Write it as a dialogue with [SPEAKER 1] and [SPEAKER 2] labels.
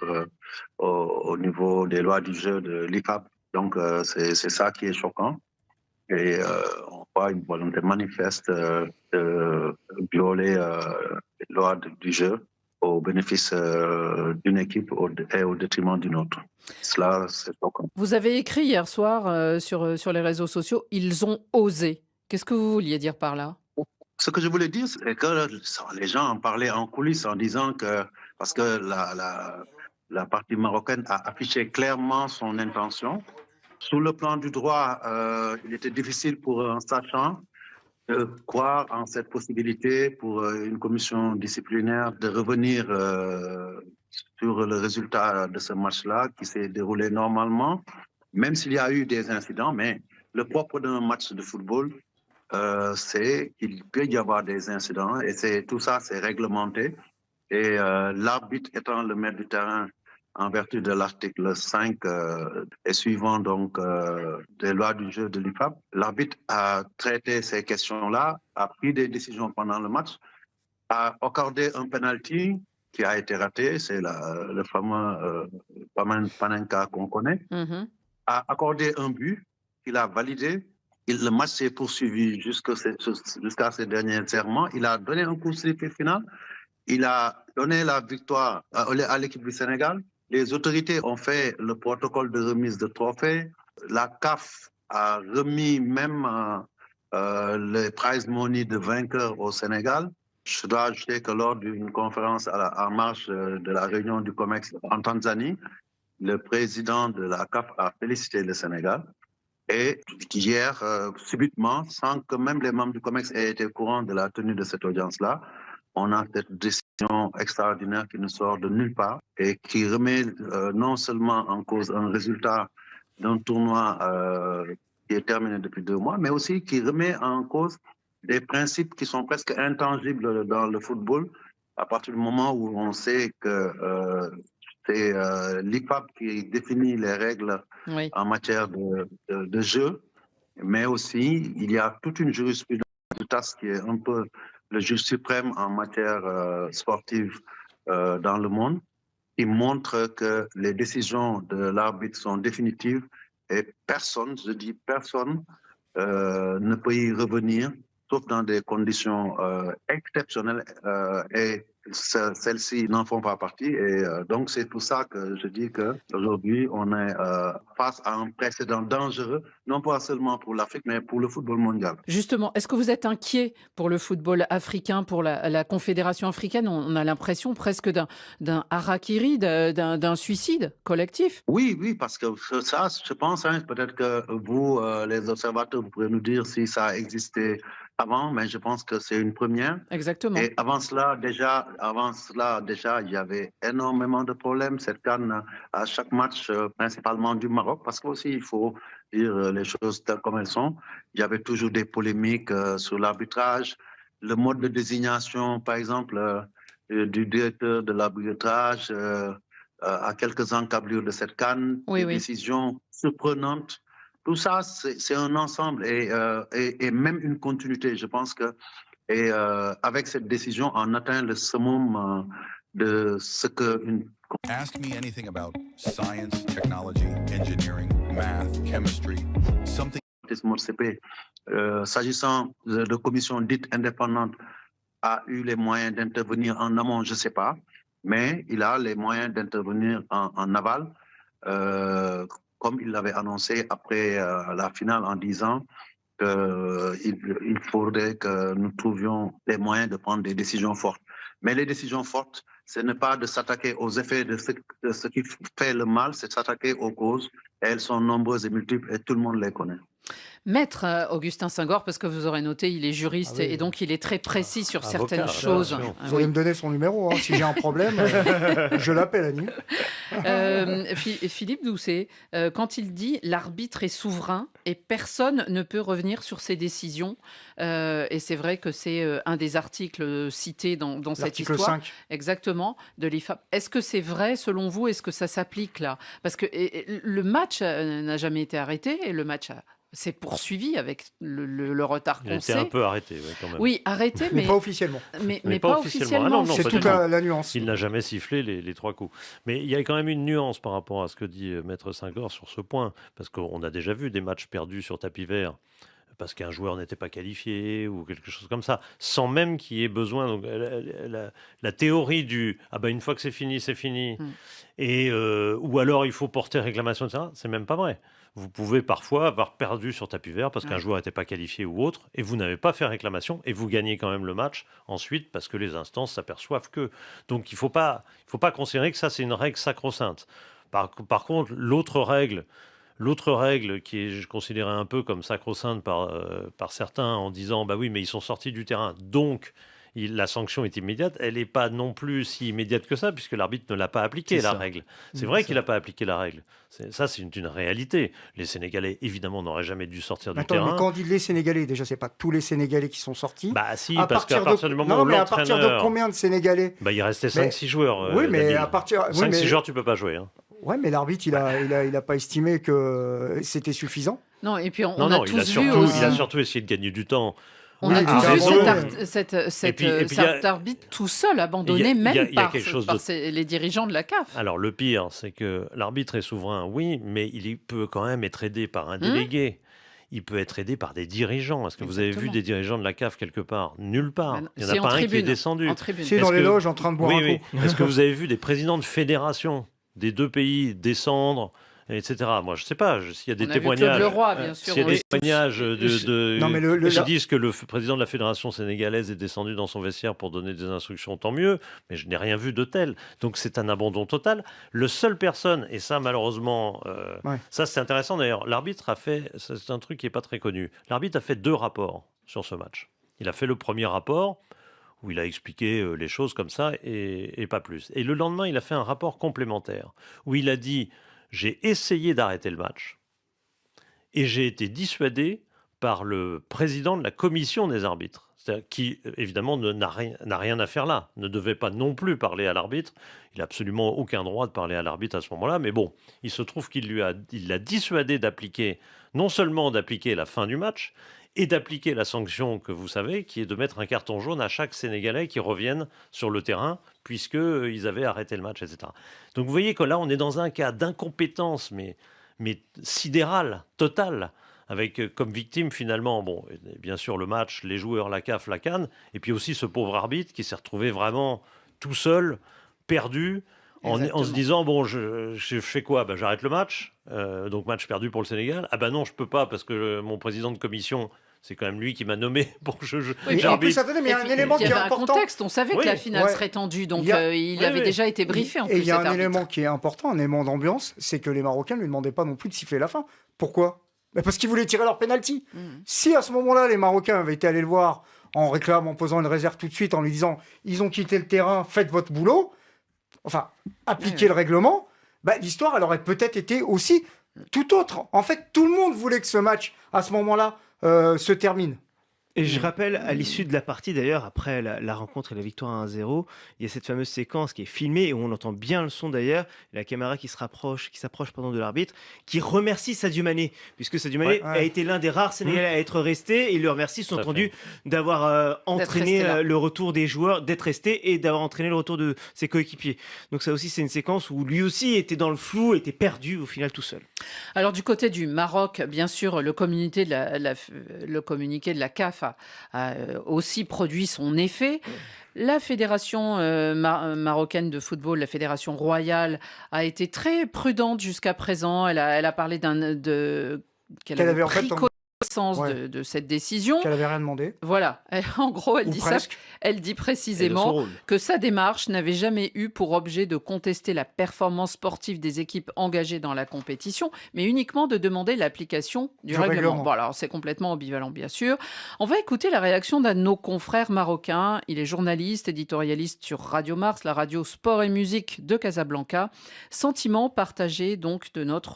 [SPEAKER 1] euh, au niveau des lois du jeu de l'IFAB. Donc, c'est ça qui est choquant. Et on voit une volonté manifeste de violer les lois du jeu au bénéfice d'une équipe et au détriment d'une autre. Cela, c'est choquant.
[SPEAKER 2] Vous avez écrit hier soir sur les réseaux sociaux, ils ont osé. Qu'est-ce que vous vouliez dire par là?
[SPEAKER 1] Ce que je voulais dire, c'est que les gens en parlaient en coulisses en disant que, parce que la partie marocaine a affiché clairement son intention. Sur le plan du droit, il était difficile pour un sachant de croire en cette possibilité pour une commission disciplinaire de revenir sur le résultat de ce match-là qui s'est déroulé normalement, même s'il y a eu des incidents. Mais le propre d'un match de football, c'est qu'il peut y avoir des incidents et tout ça, c'est réglementé. Et l'arbitre étant le maître du terrain en vertu de l'article 5 et suivant donc des lois du jeu de l'IFAB, l'arbitre a traité ces questions-là, a pris des décisions pendant le match, a accordé un penalty qui a été raté, c'est le fameux Panenka qu'on connaît,
[SPEAKER 2] Mhm.
[SPEAKER 1] a accordé un but qu'il a validé. Le match s'est poursuivi jusqu'à ces derniers serments. Il a donné un coup de sifflet final. Il a donné la victoire à l'équipe du Sénégal. Les autorités ont fait le protocole de remise de trophées. La CAF a remis même les prize money de vainqueur au Sénégal. Je dois ajouter que lors d'une conférence en marge de la réunion du COMEX en Tanzanie, le président de la CAF a félicité le Sénégal. Et hier, subitement, sans que même les membres du COMEX aient été au courant de la tenue de cette audience-là, on a cette décision extraordinaire qui ne sort de nulle part et qui remet non seulement en cause un résultat d'un tournoi qui est terminé depuis 2 mois, mais aussi qui remet en cause des principes qui sont presque intangibles dans le football à partir du moment où on sait que c'est l'IFAB qui définit les règles
[SPEAKER 2] Oui.
[SPEAKER 1] en matière de jeu, mais aussi il y a toute une jurisprudence du TAS qui est un peu le juge suprême en matière sportive dans le monde, qui montre que les décisions de l'arbitre sont définitives et personne, je dis personne, ne peut y revenir, sauf dans des conditions exceptionnelles et celles-ci n'en font pas partie. Et donc, c'est pour ça que je dis qu'aujourd'hui, on est face à un précédent dangereux, non pas seulement pour l'Afrique, mais pour le football mondial.
[SPEAKER 2] Justement, est-ce que vous êtes inquiet pour le football africain, pour la Confédération africaine? On a l'impression presque d'un harakiri, d'un suicide collectif.
[SPEAKER 1] Oui, oui, parce que ça, je pense, hein, peut-être que vous, les observateurs, vous pourrez nous dire si ça a existé avant, mais je pense que c'est une première.
[SPEAKER 2] Exactement.
[SPEAKER 1] Et avant cela, déjà, il y avait énormément de problèmes. Cette CAN, à chaque match, principalement du Maroc, parce qu'aussi, il faut dire les choses telles comme elles sont. Il y avait toujours des polémiques sur l'arbitrage, le mode de désignation, par exemple, du directeur de l'arbitrage, à quelques encablures de cette CAN,
[SPEAKER 2] Oui,
[SPEAKER 1] des
[SPEAKER 2] oui.
[SPEAKER 1] décisions surprenantes. Tout ça, c'est un ensemble et même une continuité. Je pense que avec cette décision, on atteint le summum de ce qu'une
[SPEAKER 3] Ask me anything about science, technology, engineering, math, chemistry, something.
[SPEAKER 1] CP, s'agissant de commissions dites indépendantes, a eu les moyens d'intervenir en amont, je ne sais pas, mais il a les moyens d'intervenir en aval, comme il l'avait annoncé après la finale en disant qu'il faudrait que nous trouvions les moyens de prendre des décisions fortes. Mais les décisions fortes, ce n'est pas de s'attaquer aux effets de ce qui fait le mal, c'est de s'attaquer aux causes. Et elles sont nombreuses et multiples et tout le monde les connaît.
[SPEAKER 2] Maître Augustin Senghor, parce que vous aurez noté, il est
[SPEAKER 4] Ah
[SPEAKER 2] juriste et
[SPEAKER 4] oui,
[SPEAKER 2] donc il est très précis sur certaines
[SPEAKER 5] avocat,
[SPEAKER 2] choses.
[SPEAKER 5] attention.
[SPEAKER 4] vous allez
[SPEAKER 2] Oui.
[SPEAKER 4] me donner son numéro, hein. Si j'ai un problème, je l'appelle Annie.
[SPEAKER 2] Philippe Doucet, quand il dit l'arbitre est souverain et personne ne peut revenir sur ses décisions, et c'est vrai que c'est un des articles cités dans cette
[SPEAKER 4] L'article
[SPEAKER 2] histoire,
[SPEAKER 4] 5.
[SPEAKER 2] exactement, de l'IFAB. Est-ce que c'est vrai selon vous? Est-ce que ça s'applique là? Parce que le match n'a jamais été arrêté et le match c'est poursuivi avec le retard
[SPEAKER 5] Il
[SPEAKER 2] qu'on
[SPEAKER 5] était un
[SPEAKER 2] sait.
[SPEAKER 5] peu arrêté, quand même.
[SPEAKER 2] Oui, arrêté,
[SPEAKER 4] Mais
[SPEAKER 2] mais,
[SPEAKER 4] pas officiellement.
[SPEAKER 2] mais pas officiellement.
[SPEAKER 5] Ah non,
[SPEAKER 4] C'est
[SPEAKER 5] pas
[SPEAKER 4] toute
[SPEAKER 5] du tout.
[SPEAKER 4] la nuance.
[SPEAKER 5] Il n'a jamais sifflé les 3 coups. Mais il y a quand même une nuance par rapport à ce que dit Maître Senghor sur ce point, parce qu'on a déjà vu des matchs perdus sur tapis vert parce qu'un joueur n'était pas qualifié ou quelque chose comme ça, sans même qu'il y ait besoin. Donc, la théorie du « ah ben une fois que c'est fini, et, ou alors il faut porter réclamation, etc., c'est même pas vrai. Vous pouvez parfois avoir perdu sur tapis vert parce qu'un joueur n'était pas qualifié ou autre, et vous n'avez pas fait réclamation, et vous gagnez quand même le match ensuite parce que les instances s'aperçoivent que. Donc il ne faut pas considérer que ça, c'est une règle sacro-sainte. Par contre, l'autre règle qui est, je considérais un peu comme sacro-sainte par certains en disant bah oui, mais ils sont sortis du terrain, donc la sanction est immédiate, elle n'est pas non plus si immédiate que ça, puisque l'arbitre ne l'a pas appliqué, la règle. C'est vrai qu'il n'a pas appliqué la règle. C'est une réalité. Les Sénégalais, évidemment, n'auraient jamais dû sortir du terrain.
[SPEAKER 4] Mais quand on dit les Sénégalais, déjà, c'est pas tous les Sénégalais qui sont sortis.
[SPEAKER 5] Bah si, parce qu'à partir du moment où
[SPEAKER 4] mais à partir de combien de Sénégalais?
[SPEAKER 5] Il restait 5-6 joueurs.
[SPEAKER 4] Oui, mais à partir...
[SPEAKER 5] 5-6 joueurs, tu peux pas jouer. Hein.
[SPEAKER 4] Ouais, mais l'arbitre, il a pas estimé que c'était suffisant.
[SPEAKER 2] Non, et puis on
[SPEAKER 5] a
[SPEAKER 2] tous vu aussi...
[SPEAKER 5] Il a surtout essayé de gagner du temps.
[SPEAKER 2] On a tous vu cet arbitre tout seul abandonné, même par les dirigeants de la CAF.
[SPEAKER 5] Alors le pire, c'est que l'arbitre est souverain, oui, mais il peut quand même être aidé par un délégué. Il peut être aidé par des dirigeants. Est-ce que vous avez vu des dirigeants de la CAF quelque part? Nulle part. Il n'y en a pas un qui est descendu.
[SPEAKER 4] C'est dans les loges en train de boire un coup.
[SPEAKER 5] Est-ce que vous avez vu des présidents de fédération des 2 pays descendre, etc. Moi, je ne sais pas, s'il y a des témoignages.
[SPEAKER 2] Leroy, bien sûr,
[SPEAKER 5] s'il y a des témoignages qui disent que le président de la fédération sénégalaise est descendu dans son vestiaire pour donner des instructions, tant mieux, mais je n'ai rien vu de tel. Donc c'est un abandon total. Le seule personne, et ça malheureusement, ça c'est intéressant d'ailleurs, l'arbitre a fait, c'est un truc qui n'est pas très connu, l'arbitre a fait 2 rapports sur ce match. Il a fait le premier rapport, où il a expliqué les choses comme ça et pas plus. Et le lendemain, il a fait un rapport complémentaire, où il a dit « J'ai essayé d'arrêter le match et j'ai été dissuadé par le président de la commission des arbitres, qui, évidemment, n'a rien à faire là, ne devait pas non plus parler à l'arbitre. Il n'a absolument aucun droit de parler à l'arbitre à ce moment-là, mais bon, il se trouve qu'il l'a dissuadé d'appliquer, non seulement d'appliquer la fin du match, et d'appliquer la sanction que vous savez, qui est de mettre un carton jaune à chaque Sénégalais qui revienne sur le terrain, puisqu'ils avaient arrêté le match, etc. Donc vous voyez que là, on est dans un cas d'incompétence, mais sidérale, totale, avec comme victime finalement, bon, bien sûr le match, les joueurs, la CAF, la CAN, et puis aussi ce pauvre arbitre qui s'est retrouvé vraiment tout seul, perdu, en se disant, bon, je fais quoi? J'arrête le match, donc match perdu pour le Sénégal. Ah non, je peux pas, parce que mon président de commission, c'est quand même lui qui m'a nommé pour que j'arbitre.
[SPEAKER 4] Mais il y a un élément qui est important.
[SPEAKER 2] Il y avait un contexte, on savait que la finale serait tendue, donc il avait déjà été briefé en plus.
[SPEAKER 4] Et il y a un élément qui est important, un élément d'ambiance, c'est que les Marocains ne lui demandaient pas non plus de siffler la fin. Pourquoi? Parce qu'ils voulaient tirer leur pénalty. Si à ce moment-là, les Marocains avaient été allés le voir en réclamant, en posant une réserve tout de suite, en lui disant « Ils ont quitté le terrain, faites votre boulot », enfin, appliquer le règlement, l'histoire, elle aurait peut-être été aussi tout autre. En fait, tout le monde voulait que ce match, à ce moment-là, se termine.
[SPEAKER 6] Et je rappelle, à l'issue de la partie, d'ailleurs, après la rencontre et la victoire 1-0, il y a cette fameuse séquence qui est filmée et où on entend bien le son d'ailleurs, la caméra qui s'approche de l'arbitre, qui remercie Sadio Mané, puisque Sadio Mané a été l'un des rares Sénégalais à être resté, et il le remercie, sous-entendu, d'avoir entraîné le retour des joueurs, d'être resté et d'avoir entraîné le retour de ses coéquipiers. Donc ça aussi, c'est une séquence où lui aussi était dans le flou, était perdu au final tout seul.
[SPEAKER 2] Alors du côté du Maroc, bien sûr, le communiqué de la CAF a aussi produit son effet. La fédération marocaine de football, la fédération royale, a été très prudente jusqu'à présent. Elle a parlé qu'elle avait pris connaissance de cette décision.
[SPEAKER 4] Qu'elle n'avait rien demandé.
[SPEAKER 2] Voilà. En gros, elle dit ça. Elle dit précisément que sa démarche n'avait jamais eu pour objet de contester la performance sportive des équipes engagées dans la compétition, mais uniquement de demander l'application du règlement. Bon, alors c'est complètement ambivalent, bien sûr. On va écouter la réaction d'un de nos confrères marocains. Il est journaliste, éditorialiste sur Radio Mars, la radio sport et musique de Casablanca. Sentiment partagé donc de notre